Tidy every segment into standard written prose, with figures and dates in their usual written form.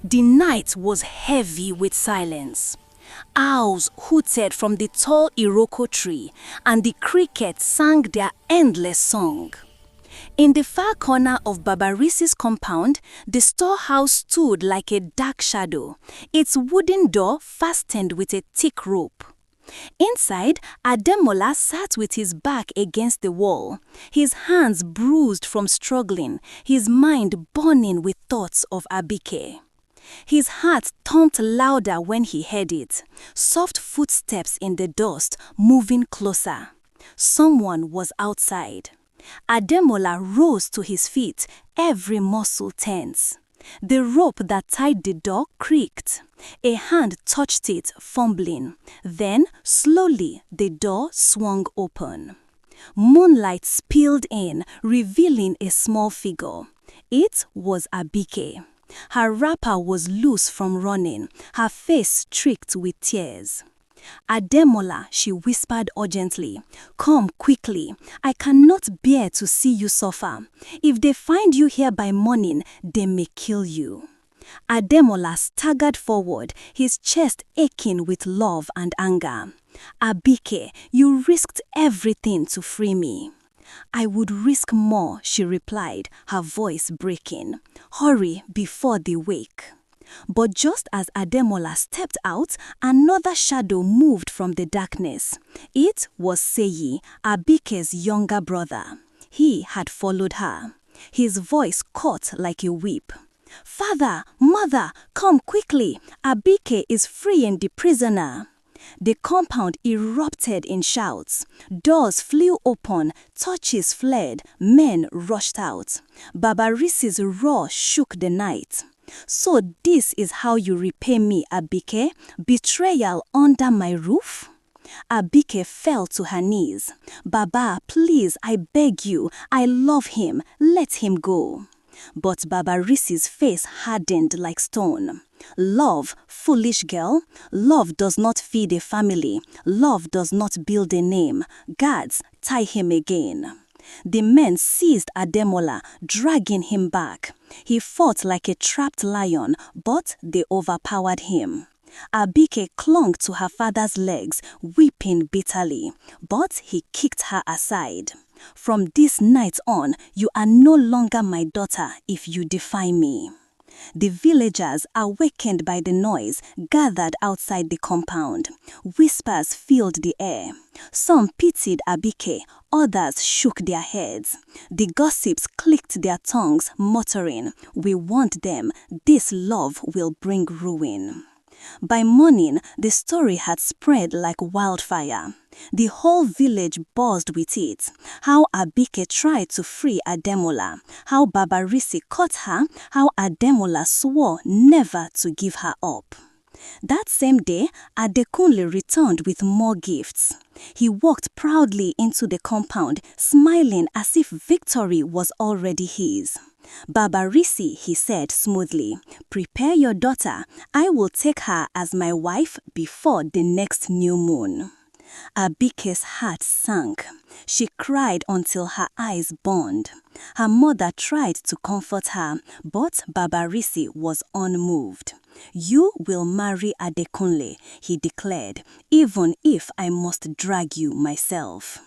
The night was heavy with silence. Owls hooted from the tall iroko tree, and the crickets sang their endless song. In the far corner of Babarisi's compound, the storehouse stood like a dark shadow, its wooden door fastened with a thick rope. Inside, Ademola sat with his back against the wall, his hands bruised from struggling, his mind burning with thoughts of Abike. His heart thumped louder when he heard it, soft footsteps in the dust moving closer. Someone was outside. Ademola rose to his feet, every muscle tense. The rope that tied the door creaked. A hand touched it, fumbling. Then, slowly, the door swung open. Moonlight spilled in, revealing a small figure. It was Abike. Her wrapper was loose from running, her face streaked with tears. "Ademola," she whispered urgently, "come quickly. I cannot bear to see you suffer. If they find you here by morning, they may kill you." Ademola staggered forward, his chest aching with love and anger. "Abike, you risked everything to free me." "I would risk more," she replied, her voice breaking. "Hurry before they wake." But just as Ademola stepped out, another shadow moved from the darkness. It was Seyi, Abike's younger brother. He had followed her. His voice caught like a whip. "Father, mother, come quickly. Abike is freeing the prisoner." The compound erupted in shouts. Doors flew open, torches flared, men rushed out. Babarisi's roar shook the night. "So this is how you repay me, Abike? Betrayal under my roof?" Abike fell to her knees. "Baba, please, I beg you. I love him. Let him go." But Babarisi's face hardened like stone. "Love, foolish girl. Love does not feed a family. Love does not build a name. Guards, tie him again." The men seized Ademola, dragging him back. He fought like a trapped lion, but they overpowered him. Abike clung to her father's legs, weeping bitterly, but he kicked her aside. "From this night on, you are no longer my daughter if you defy me." The villagers, awakened by the noise, gathered outside the compound. Whispers filled the air. Some pitied Abike, others shook their heads. The gossips clicked their tongues, muttering, "We want them. This love will bring ruin." By morning, the story had spread like wildfire. The whole village buzzed with it. How Abike tried to free Ademola, how Babarisi caught her, how Ademola swore never to give her up. That same day, Adekunle returned with more gifts. He walked proudly into the compound, smiling as if victory was already his. "Babarisi," he said smoothly, "prepare your daughter. I will take her as my wife before the next new moon." Abike's heart sank. She cried until her eyes burned. Her mother tried to comfort her, but Babarisi was unmoved. "You will marry Adekunle," he declared, "even if I must drag you myself."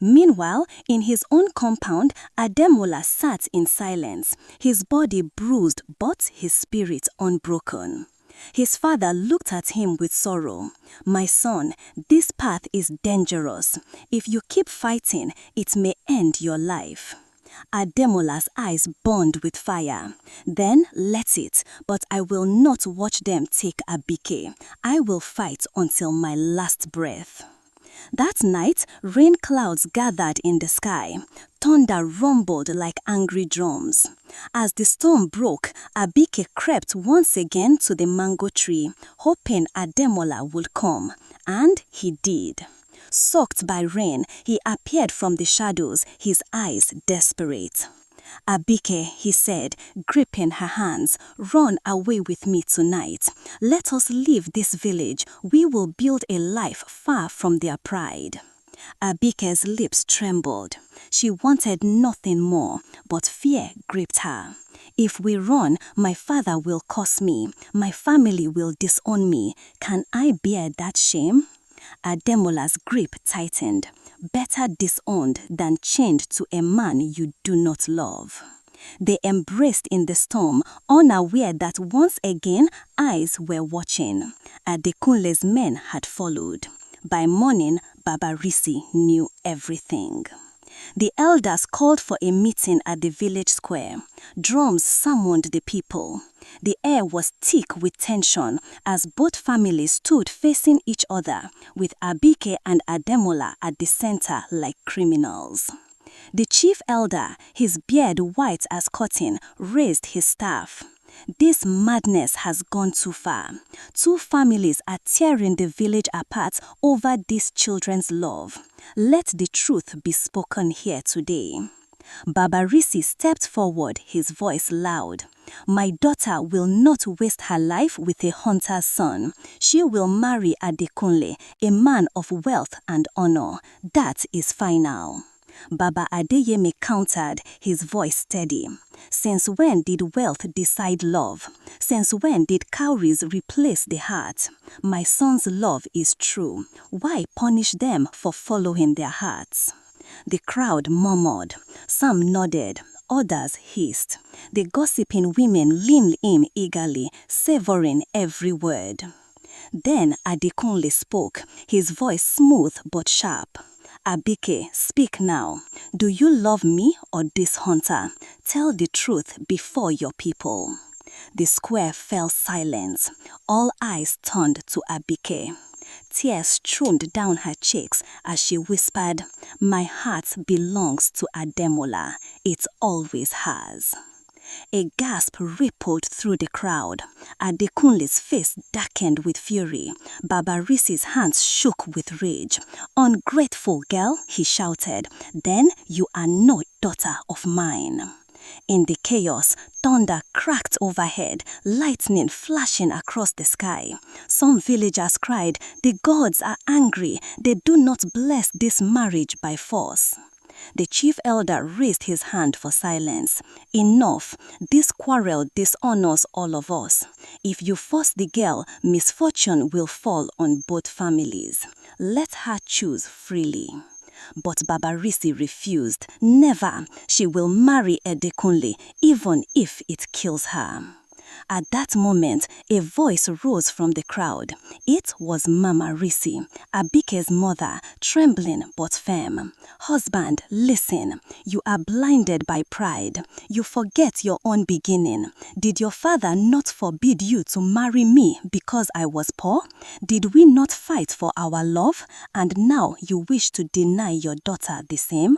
Meanwhile, in his own compound, Ademola sat in silence, his body bruised but his spirit unbroken. His father looked at him with sorrow. "My son, this path is dangerous. If you keep fighting, it may end your life." Ademola's eyes burned with fire. "Then let it, but I will not watch them take Abike. I will fight until my last breath." That night, rain clouds gathered in the sky. Thunder rumbled like angry drums. As the storm broke, Abike crept once again to the mango tree, hoping Ademola would come. And he did. Soaked by rain, he appeared from the shadows, his eyes desperate. "Abike," he said, gripping her hands, "run away with me tonight. Let us leave this village. We will build a life far from their pride." Abike's lips trembled. She wanted nothing more, but fear gripped her. If we run, my father will curse me. My family will disown me. Can I bear that shame? Ademola's grip tightened. Better disowned than chained to a man you do not love. They embraced in the storm, unaware that once again eyes were watching. Adekunle's men had followed. By morning, Baba Risi knew everything. The elders called for a meeting at the village square. Drums summoned the people. The air was thick with tension as both families stood facing each other, with Abike and Ademola at the center like criminals. The chief elder, his beard white as cotton, raised his staff. This madness has gone too far. Two families are tearing the village apart over these children's love. Let the truth be spoken here today. Baba Risi stepped forward, his voice loud. My daughter will not waste her life with a hunter's son. She will marry Adekunle, a man of wealth and honor. That is final. Baba Adeyemi countered, his voice steady. Since when did wealth decide love? Since when did cowries replace the heart? My son's love is true. Why punish them for following their hearts? The crowd murmured. Some nodded. Others hissed. The gossiping women leaned in eagerly, savoring every word. Then Adekunle spoke, his voice smooth but sharp. Abike, speak now. Do you love me or this hunter? Tell the truth before your people. The square fell silent. All eyes turned to Abike. Tears streamed down her cheeks as she whispered, My heart belongs to Ademola. It always has. A gasp rippled through the crowd. Adekunle's face darkened with fury. Baba Risi's hands shook with rage. Ungrateful girl, he shouted. Then you are no daughter of mine. In the chaos, thunder cracked overhead, lightning flashing across the sky. Some villagers cried, The gods are angry. They do not bless this marriage by force. The chief elder raised his hand for silence. Enough. This quarrel dishonors all of us. If you force the girl, misfortune will fall on both families. Let her choose freely. But Baba Risi refused. Never. She will marry Adekunle, even if it kills her. At that moment, a voice rose from the crowd. It was Mama Risi, Abike's mother, trembling but firm. Husband, listen. You are blinded by pride. You forget your own beginning. Did your father not forbid you to marry me because I was poor? Did we not fight for our love? And now you wish to deny your daughter the same?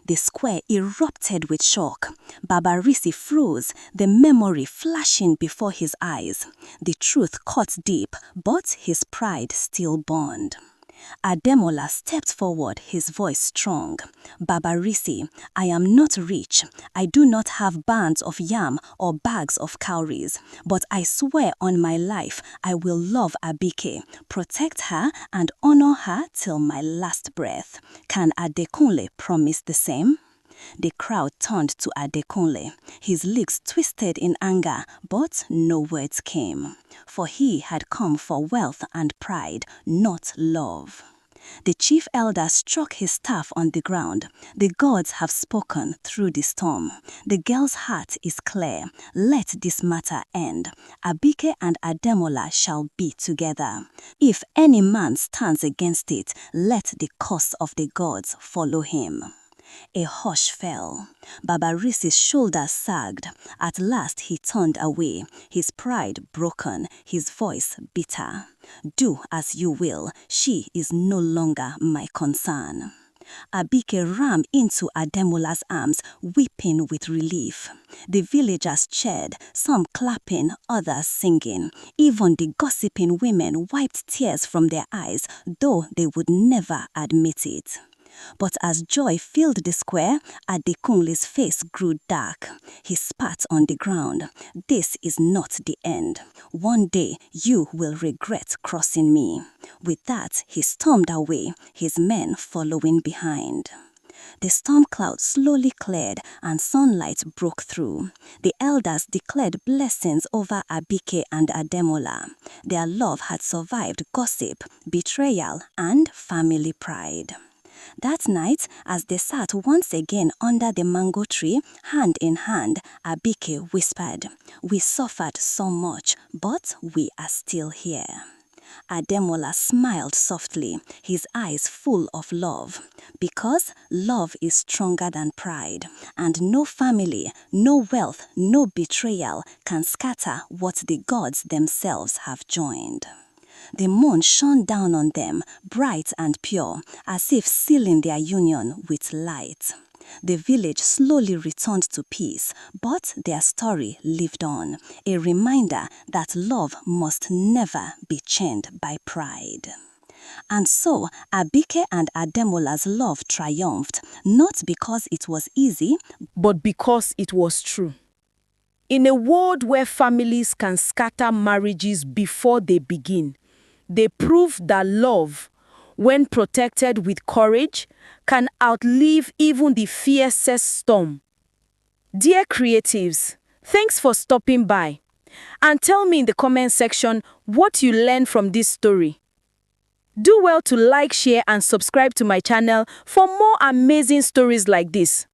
The square erupted with shock. Baba Risi froze, the memory flashing before his eyes. The truth cut deep, but his pride still burned. Ademola stepped forward, his voice strong. Baba Risi, I am not rich. I do not have bands of yam or bags of cowries. But I swear on my life, I will love Abike, protect her and honor her till my last breath. Can Adekunle promise the same? The crowd turned to Adekunle. His lips twisted in anger, but no words came. For he had come for wealth and pride, not love. The chief elder struck his staff on the ground. The gods have spoken through the storm. The girl's heart is clear. Let this matter end. Abike and Ademola shall be together. If any man stands against it, let the curse of the gods follow him. A hush fell. Baba Risi's shoulders sagged. At last he turned away, his pride broken, his voice bitter. Do as you will, she is no longer my concern. Abike ran into Ademola's arms, weeping with relief. The villagers cheered, some clapping, others singing. Even the gossiping women wiped tears from their eyes, though they would never admit it. But as joy filled the square, Adekunle's face grew dark. He spat on the ground. This is not the end. One day you will regret crossing me. With that, he stormed away, his men following behind. The storm cloud slowly cleared and sunlight broke through. The elders declared blessings over Abike and Ademola. Their love had survived gossip, betrayal, and family pride. That night, as they sat once again under the mango tree, hand in hand, Abike whispered, "We suffered so much, but we are still here." Ademola smiled softly, his eyes full of love. Because love is stronger than pride, and no family, no wealth, no betrayal can scatter what the gods themselves have joined. The moon shone down on them, bright and pure, as if sealing their union with light. The village slowly returned to peace, but their story lived on, a reminder that love must never be chained by pride. And so, Abike and Ademola's love triumphed, not because it was easy, but because it was true. In a world where families can scatter marriages before they begin, they proved that love, when protected with courage, can outlive even the fiercest storm. Dear creatives, thanks for stopping by. And tell me in the comment section what you learned from this story. Do well to like, share, and subscribe to my channel for more amazing stories like this.